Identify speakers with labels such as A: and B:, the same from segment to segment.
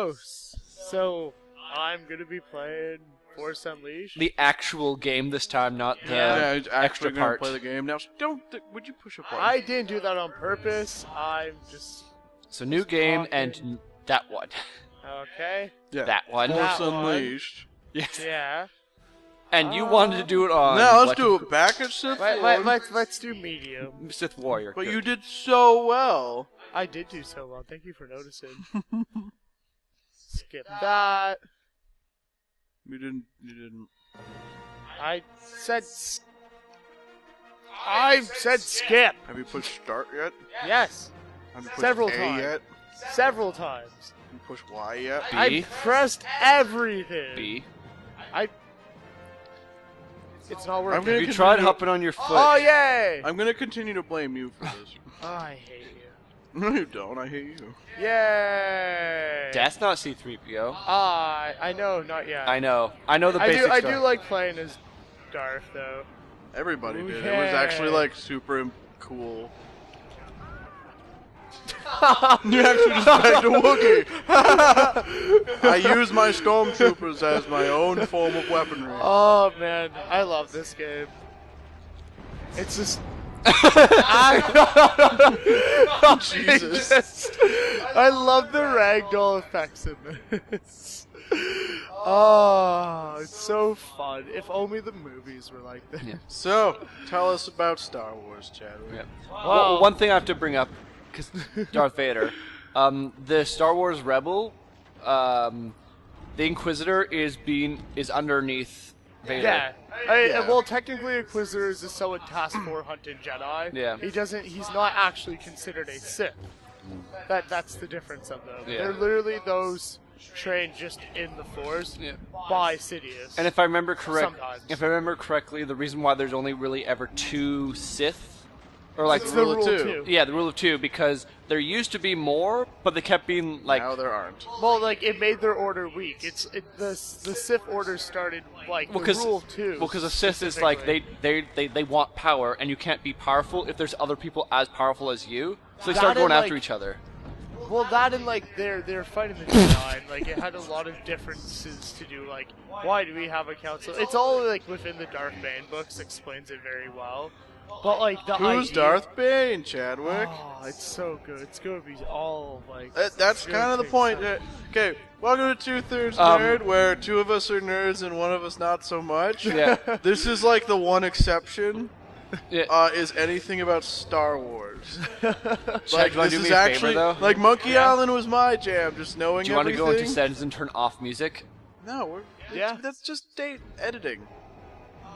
A: Oh, so I'm gonna be playing Force Unleashed.
B: The actual game this time, not the
C: he's
B: extra
C: actually gonna
B: part.
C: play the game now. Would you push a button?
A: I didn't do that on purpose. I'm just.
B: So new game and that one.
A: Okay.
C: Yeah.
B: That one.
C: Force
A: That one.
C: Unleashed.
B: Yes.
A: Yeah.
B: And you wanted to do it on.
C: Now let's do it back at Sith Lord.
A: Let's do medium.
B: Sith Warrior.
C: But
B: good.
C: you did so well.
A: I did do so well. Thank you for noticing. Skip that.
C: You didn't.
A: I said skip.
C: Have you pushed start yet?
A: Yes.
C: Have you pushed
A: Several
C: A
A: times.
C: yet?
A: Several times.
C: Have you pushed Y yet?
B: B.
A: I pressed everything.
B: B.
A: It's not
C: I'm
A: working.
C: gonna
B: Have you
C: continue-
B: tried hopping on your foot?
A: Oh yay!
C: I'm gonna continue to blame you for this.
A: Oh, I hate you.
C: No, you don't. I hate you.
A: Yay!
B: That's not C-3PO.
A: I know, not yet.
B: I know the
A: I
B: basic
A: do
B: stuff.
A: like playing as Darth though.
C: Everybody
A: Ooh,
C: did. It was actually
A: yeah.
C: like super cool. You actually just begged a Wookiee. I use my stormtroopers as my own form of weaponry.
A: Oh man, I love this game. It's just
C: Jesus.
A: I love the ragdoll effects in this. Oh, it's so fun. If only the movies were like this.
B: Yeah.
C: So, tell us about Star Wars, Chadwick.
B: Yeah.
A: Wow.
B: Well, one thing I have to bring up, because Darth Vader, the Star Wars Rebel, the Inquisitor is underneath Vader.
A: Yeah.
C: Yeah.
A: Well, technically, Inquisitor is just someone tasked for hunting Jedi.
B: Yeah.
A: He's not actually considered a Sith. That's the difference of them.
B: Yeah.
A: They're literally those trained just in the Force by Sidious.
B: And if I remember correctly, the reason why there's only really ever 2 Sith, or like
A: it's the rule two.
B: Yeah, the rule of 2, because there used to be more, but they kept being like.
C: Now there aren't.
A: Well, like it made their order weak. The Sith order started like the rule of 2.
B: Well, because a Sith is like they want power, and you can't be powerful if there's other people as powerful as you. So they start
A: That
B: going
A: and,
B: after
A: like-
B: each other.
A: Well, that and like they're fighting the Jedi, and like it had a lot of differences to do. Like, why do we have a council? It's all like within the Darth Bane books explains it very well. But like the
C: Who's
A: idea,
C: Darth Bane, Chadwick?
A: Oh, it's so good. It's gonna be all like.
C: That's
A: good
C: kind of the
A: things.
C: point. Okay, welcome to 2/3 Nerd, where 2 of us are nerds and 1 of us not so much.
B: Yeah.
C: This is like the one exception.
B: Yeah.
C: Is anything about Star Wars?
B: Chad, do you want to do me a favor, though?
C: Like Monkey Island was my jam. Just knowing
B: Do you want to
C: everything.
B: go into settings and turn off music?
C: No,
A: Yeah.
C: that's just date editing.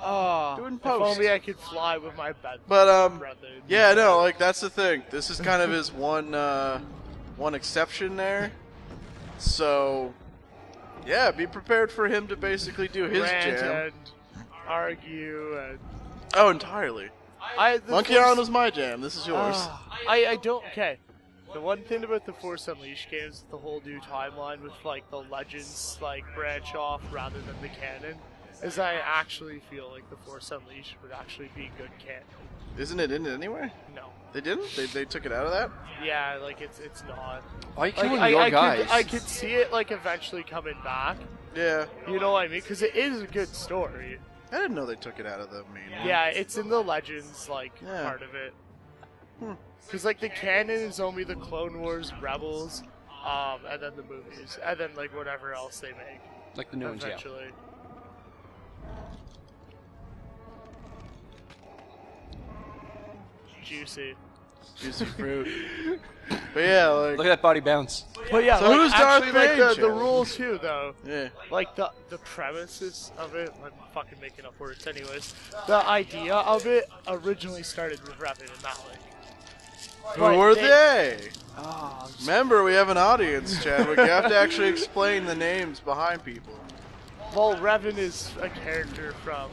A: Oh,
C: Do it in
A: if
C: post.
A: only I could fly with my bed.
C: But
A: brother.
C: yeah, no, like that's the thing. This is kind of his one exception there. So, yeah, be prepared for him to basically do his
A: Rant
C: jam.
A: and argue and.
C: Oh, entirely.
A: The
C: Monkey
A: Force-
C: Island was my jam. This is yours.
A: I don't. Okay. The one thing about the Force Unleashed games is the whole new timeline with like the Legends like branch off rather than the canon. Is I actually feel like the Force Unleashed would actually be good canon.
C: Isn't it in it anyway?
A: No.
C: They didn't? They took it out of that?
A: Yeah, like it's not.
B: Why are you
A: Like,
B: killing your guys?
A: I could see it like eventually coming back.
C: Yeah.
A: You know what I mean? Because it is a good story.
C: I didn't know they took it out of the main one.
A: Yeah, it's in the Legends like
C: Yeah.
A: part of it.
C: Hmm.
A: Because like the canon is only the Clone Wars, Rebels, and then the movies, and then like whatever else they make
B: Like the new ones, yeah.
A: eventually. Juicy.
C: Juicy fruit. But yeah, like...
B: Look at that body bounce.
A: But yeah,
C: So
A: like,
C: who's Darth
A: actually, like
C: Bane,
A: the
C: Chad?
A: rule too, though.
C: Yeah.
A: Like the premises of it, I'm fucking making up words anyways. The idea of it originally started with Revan and Malik.
C: Who
A: But
C: were they?
A: Oh,
C: Remember, we have an audience, Chadwick. You have to actually explain the names behind people.
A: well, Revan is a character from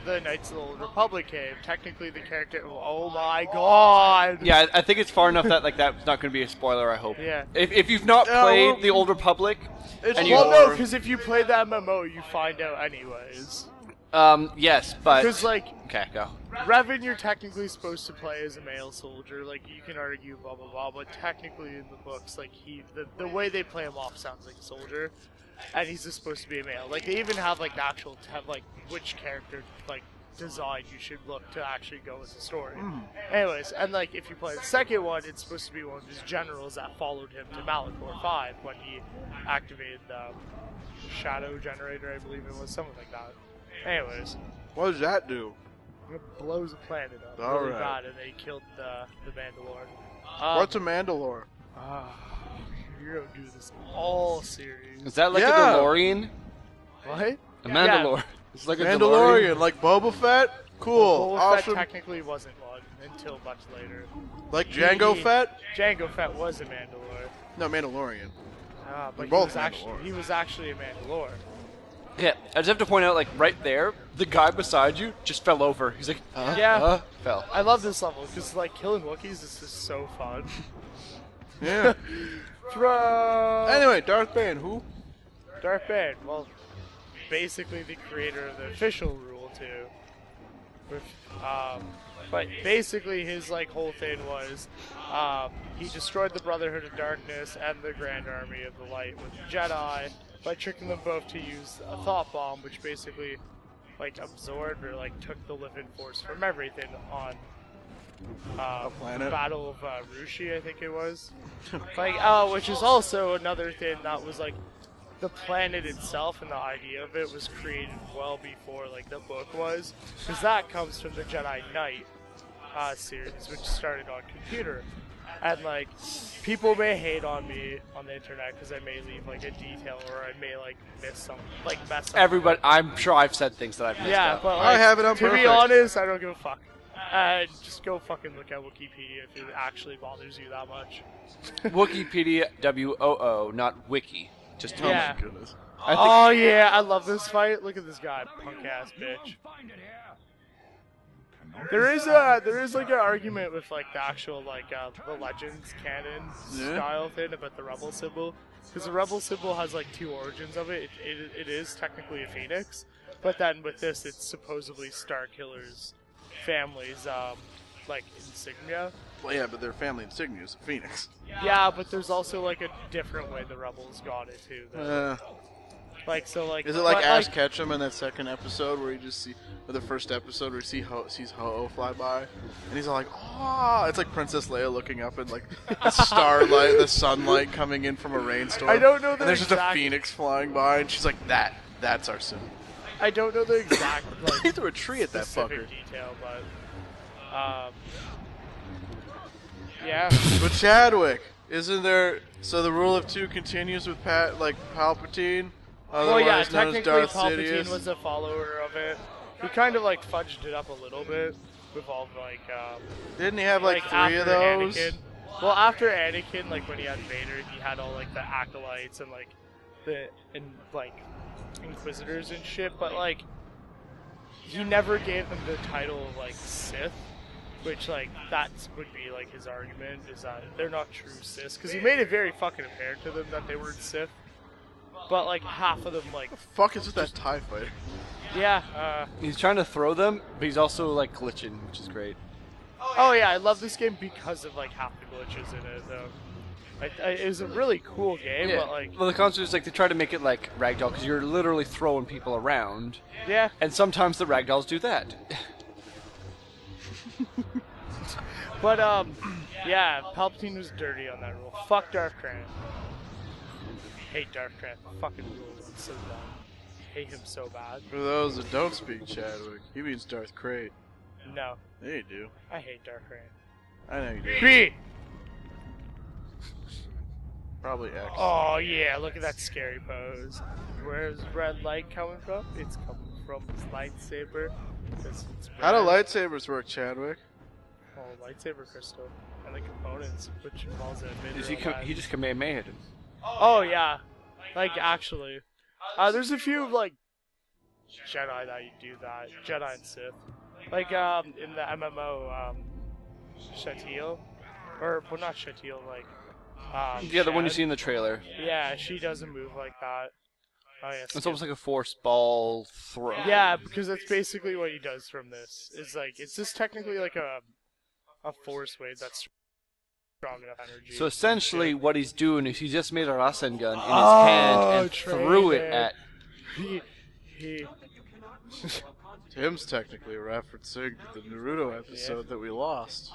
A: the Knights of the Old Republic game. Technically, the character. Oh my God!
B: Yeah, I think it's far enough that like that's not going to be a spoiler. I hope.
A: Yeah.
B: If you've not
C: Yeah,
B: played
C: well,
B: the Old Republic,
C: It's
B: and you
A: Well, no,
C: lore.
A: because if you play that MMO, you find out anyways.
B: Yes, but
A: Because like
B: okay, go.
A: Revan, you're technically supposed to play as a male soldier. Like you can argue blah blah blah, but technically in the books, like the way they play him off sounds like a soldier, and he's just supposed to be a male. Like they even have like the actual like which character like design you should look to actually go with the story. Anyways, and like if you play the second one, it's supposed to be one of his generals that followed him to Malachor 5 when he activated the Shadow Generator, I believe it was, something like that. Anyways,
C: What does that do?
A: it blows a planet up
C: All
A: really
C: right.
A: bad, and they killed the Mandalore.
C: What's a Mandalore?
A: You're gonna do this all series.
B: Is that like
C: Yeah.
B: a DeLorean?
A: What?
B: A Mandalore. It's like a
C: Mandalorian, like Boba Fett? Cool.
A: Boba
C: awesome.
A: Fett technically wasn't one until much later.
C: Like Jango Fett?
A: Jango Fett was a Mandalore.
C: No, Mandalorian.
A: But
C: both
A: he was actually a Mandalore.
B: Yeah, I just have to point out, like, right there, the guy beside you just fell over. He's like,
A: Yeah.
B: fell.
A: I love this level because like killing Wookiees is just so fun.
C: Yeah.
A: Throw.
C: Anyway, Darth Bane, who?
A: Darth Bane, well, basically the creator of the official rule too. With, but basically his like whole thing was, he destroyed the Brotherhood of Darkness and the Grand Army of the Light with the Jedi by tricking them both to use a thought bomb, which basically like absorbed or like took the living force from everything on
C: planet?
A: Battle of Rushi, I think it was. Like, which is also another thing that was like the planet itself and the idea of it was created well before like the book was, because that comes from the Jedi Knight series, which started on computer. And like people may hate on me on the internet because I may leave like a detail or I may like miss some like mess up.
B: Everybody, I'm sure I've said things that I've missed
A: Yeah,
B: out.
A: but
C: I
A: like,
C: have it on
A: to be
C: perfect.
A: honest, I don't give a fuck. Just go fucking look at Wikipedia if it actually bothers you that much.
B: Wikipedia, WOO, not Wiki. Just tell
A: Yeah.
B: me.
C: Goodness.
B: I think
A: Oh yeah, I love this fight. Look at this guy, punk ass bitch. There is like an argument with like the actual like the Legends canon style thing about the Rebel symbol, because the Rebel symbol has like two origins of it. It is technically a phoenix, but then with this, it's supposedly Starkiller's family's like insignia.
C: Well, yeah, but their family insignia is a phoenix.
A: Yeah, but there's also like a different way the Rebels got it too. Though. Like so, like
C: Is it like
A: but,
C: Ash Ketchum in that second episode where you just see, or the first episode where he sees Ho-Oh fly by, and he's all like, "Oh!" It's like Princess Leia looking up and like the starlight, the sunlight coming in from a rainstorm.
A: I don't know the
C: And there's just a
A: exact-
C: phoenix flying by, and she's like, "That's our symbol."
A: I don't know the exact like
C: He threw a tree at that
A: specific
C: fucker.
A: detail, but yeah.
C: But Chadwick, isn't there? So the rule of two continues with Palpatine.
A: Well, yeah,
C: Otherwise known as
A: technically
C: Darth
A: Palpatine
C: Sidious.
A: was a follower of it. He kind of like fudged it up a little bit with all like
C: Didn't he have like three
A: after
C: of those?
A: Anakin. Well, after Anakin, like when he had Vader, he had all like the acolytes and like like Inquisitors and shit. But like he never gave them the title of like Sith, which like that would be like his argument is that they're not true Sith, because he made it very fucking apparent to them that they weren't Sith. But like half of them like
C: Fuck is with that TIE fighter?
A: yeah.
B: he's trying to throw them, but he's also like glitching, which is great.
A: Oh yeah, I love this game because of like half the glitches in it though. Like, it was a really cool game, but like
B: well, the concept is like they try to make it like ragdoll because you're literally throwing people around,
A: yeah.
B: and sometimes the ragdolls do that.
A: But yeah, Palpatine was dirty on that rule. Fuck Darth Krant. Hate Darth Krant. Fucking rule. It's so dumb. Hate him so bad.
C: For those that don't speak Chadwick, he means Darth Krayt.
A: No,
C: Yeah, you do.
A: I hate Darth Krant.
C: I know you do.
A: Kree!
C: Probably X.
A: Oh yeah, look at that scary pose. Where's red light coming from? It's coming from his lightsaber. It's
C: How do
A: red.
C: lightsabers work, Chadwick?
A: Oh, lightsaber crystal and the components, which involves an
B: Is
A: emitter.
B: he just Kamehameha?
A: Oh yeah, like actually, there's a few like Jedi that you do that. Jedi and Sith, like in the MMO, Shatil, or well not Shatil, like
B: Yeah, the one you
A: Shad.
B: see in the trailer.
A: Yeah, she doesn't move like that. Oh yeah.
B: It's almost like a force ball throw.
A: Yeah, because that's basically what he does from this. It's like it's just technically like a force wave that's strong enough energy.
B: So essentially, what he's doing is he just made a Rasen gun in his hand and threw it at.
A: He
C: Tim's technically referencing the Naruto episode that we lost.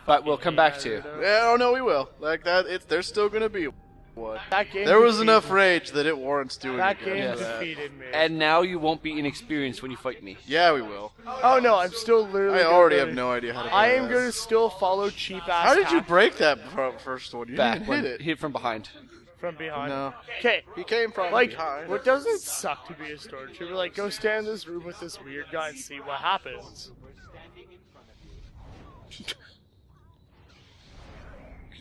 B: But we'll come back to.
C: Yeah, oh no, we will. Like that, there's still gonna be one.
A: That game
C: There was
A: defeated
C: enough
A: me.
C: rage that it warrants doing
A: That
C: again.
A: game
B: Yes.
A: defeated me.
B: And now you won't be inexperienced when you fight me.
C: Yeah, we will.
A: Oh no, I'm still literally.
C: I already have no idea how to play
A: I am
C: that.
A: going to still follow cheap ass.
C: How did you break that first one? You
B: Back
C: didn't
B: when
C: hit it.
B: hit from behind.
A: from behind?
C: No.
A: Okay.
C: He came from
A: Like,
C: behind.
A: what doesn't suck to be a stormtrooper? Like, go stand in this room with this weird guy and see what happens.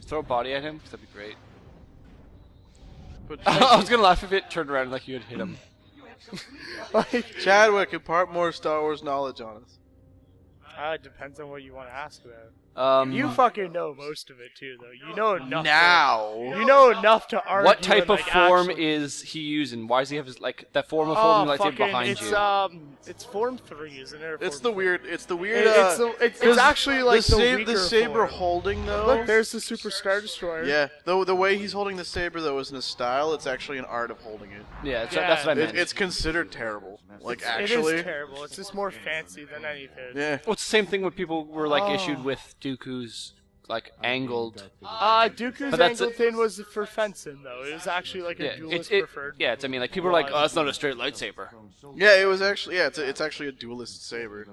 B: Throw a body at him, 'cause that'd be great.
C: But
B: I was gonna laugh if it turned around like you had hit him.
A: Like,
C: Chadwick, impart more Star Wars knowledge on us.
A: it depends on what you want to ask about.
B: Um,
A: You fucking know most of it too, though. You know enough. You know enough to argue.
B: what type
A: and,
B: of
A: like,
B: form
A: actually...
B: is he using? Why does he have his that form of holding the lightsaber
A: fucking,
B: behind
A: it's,
B: you?
A: It's form 3, isn't it? Or
C: It's
A: form
C: the
A: 4?
C: weird. It's the weird.
A: It's actually like the weaker
C: saber
A: form.
C: holding though.
A: Look, there's the Super Star Destroyer.
C: Yeah, the way he's holding the saber though isn't a style. It's actually an art of holding it.
B: Yeah,
A: Yeah.
B: that's what I meant.
C: It's considered terrible. Like
A: It
C: actually.
A: is terrible. It's just more fancy than anything.
C: Yeah.
B: Well, it's the same thing when people were like issued with Dooku's like angled.
A: Dooku's
B: But that's
A: angle thing was for fencing, though. It was actually like a
B: Yeah,
A: duelist
B: it,
A: preferred.
B: yeah. It's I mean like people were like, oh, that's not a straight lightsaber.
C: Yeah, it was actually. Yeah, it's actually a duelist saber.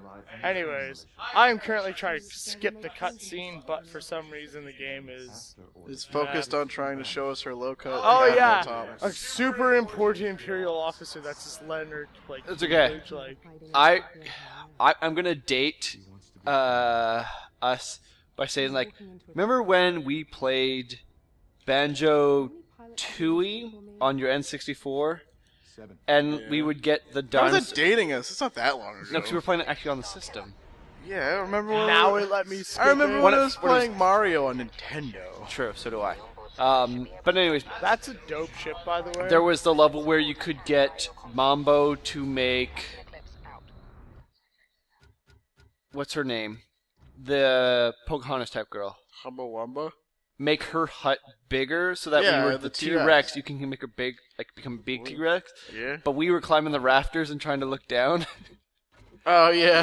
A: Anyways, I am currently trying to skip the cutscene, but for some reason the game is.
C: It's focused on trying to show us her low cut.
A: Oh
C: Admiral
A: yeah,
C: Thomas.
A: a super important Imperial officer that's just Leonard. Like
B: It's okay.
A: Like,
B: I'm gonna date us by saying like, remember when we played Banjo Tooie on your N64, and we would get the
C: How was
B: dimes.
C: that dating us? It's not that long ago.
B: No, because we were playing it actually on the system.
C: Yeah, I remember when.
A: now it let me skip
C: I remember
A: it.
C: when I was playing Mario on Nintendo.
B: True, so do I. But anyways,
A: That's a dope ship, by the way.
B: there was the level where you could get Mambo to make. What's her name? The Pocahontas type girl.
C: Humba Wumba.
B: Make her hut bigger so that
C: Yeah,
B: when you were
C: the
B: the T-Rex, you can make her big, like become a big T-Rex.
C: Yeah.
B: But we were climbing the rafters and trying to look down
C: Oh yeah.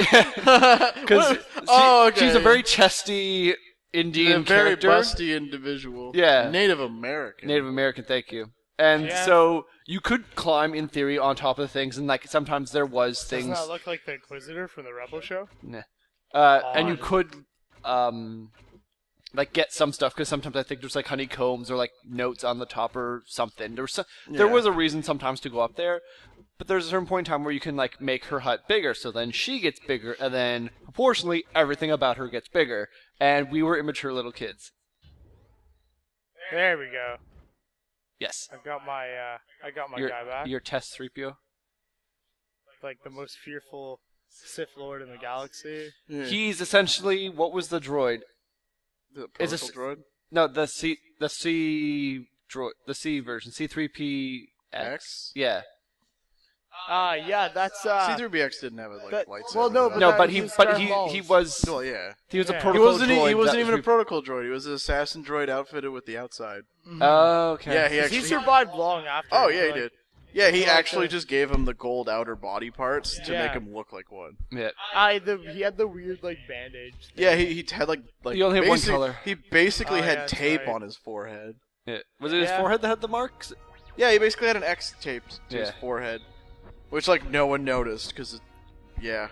B: because
C: okay.
B: she's a very chesty Indian
C: very
B: character,
C: busty individual.
B: Yeah.
C: Native American.
B: Native American. Thank you. And
A: Yeah.
B: so you could climb in theory on top of the things, and like sometimes there was
A: Doesn't
B: things.
A: that look like the Inquisitor from the Rebel show?
B: Nah. And you could, like get some stuff because sometimes I think there's like honeycombs or like notes on the top or something. There was a reason sometimes to go up there, but there's a certain point in time where you can like make her hut bigger, so then she gets bigger, and then proportionally everything about her gets bigger. And we were immature little kids.
A: There we go.
B: Yes.
A: I got my guy back.
B: Your test 3PO.
A: Like the most fearful Sith Lord in the galaxy.
C: Yeah.
B: He's essentially what was the droid?
C: The
B: is
C: protocol droid.
B: No, the C droid, the C version, C3PX.
C: X?
B: Yeah.
A: Yeah, that's
C: C3BX didn't have a
A: that-
C: lightsaber.
A: well, no,
C: though.
B: No,
A: that
B: but
A: was
B: he
A: Darth
B: he
A: Maul's.
B: was
C: Well, yeah.
B: he was a
A: Yeah.
B: protocol
C: He
B: droid.
C: wasn't
B: that
C: even a
B: was
C: protocol droid. He was an assassin droid outfitted with the outside.
B: Oh, okay.
C: Yeah, he
A: He
C: actually.
A: survived long after.
C: Oh yeah, he
A: like,
C: did. Yeah, he
A: like
C: actually
A: the-
C: just gave him the gold outer body parts to
A: Yeah.
C: make him look like one.
B: Yeah.
A: He had the weird like bandage.
C: Yeah, he had like
B: He only had one
C: basic-
B: color.
C: He basically
A: Oh,
C: had
A: yeah, that's
C: tape
A: right.
C: on his forehead.
B: Yeah. Was it his
A: Yeah.
B: forehead that had the marks?
C: Yeah, he basically had an X taped to his
B: Yeah.
C: forehead, which like no one noticed because, yeah.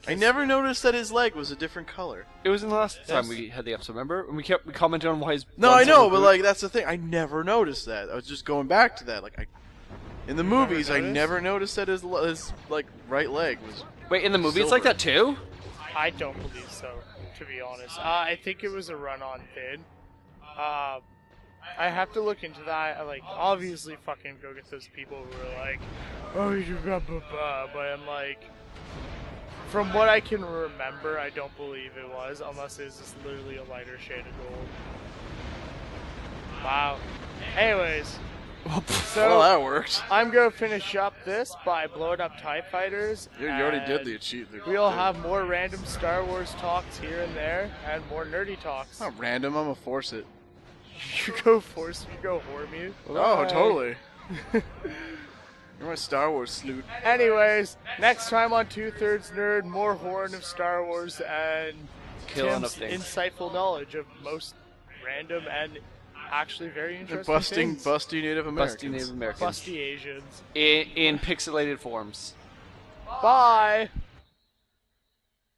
C: I never noticed that his leg was a different color.
B: It was in the last time
A: Yes.
B: we had the episode, remember? And we commented on why his
C: No,
B: one
C: I know,
B: silver
C: but
B: boot-
C: like that's the thing. I never noticed that. I was just going back to that. Like in the movies, I
A: noticed?
C: never noticed that his like right leg was.
B: Wait, in the movie it's like
C: silver.
B: that too?
A: I don't believe so, to be honest. I think it was a run-on thing. I have to look into that. I, like, obviously, fucking go get those people who are like, oh, you got blah, but I'm like, from what I can remember, I don't believe it was, unless it's just literally a lighter shade of gold. Wow. Anyways, So
C: Well, that worked.
A: I'm gonna finish up this by blowing up TIE fighters.
C: You already did
A: and
C: the achievement.
A: We'll have more random Star Wars talks here and there, and more nerdy talks.
C: Not random. I'm gonna force it.
A: You go force me, go whore me.
C: Oh, totally. You're my Star Wars sloot.
A: Anyways, next time on 2/3 Nerd, more horn of Star Wars and
B: Killing
A: Tim's
B: of things.
A: insightful knowledge of most random and actually very
C: And
A: interesting things.
C: busty Native Americans.
B: Busty Native Americans.
A: Busty Asians.
B: In pixelated forms.
A: Bye!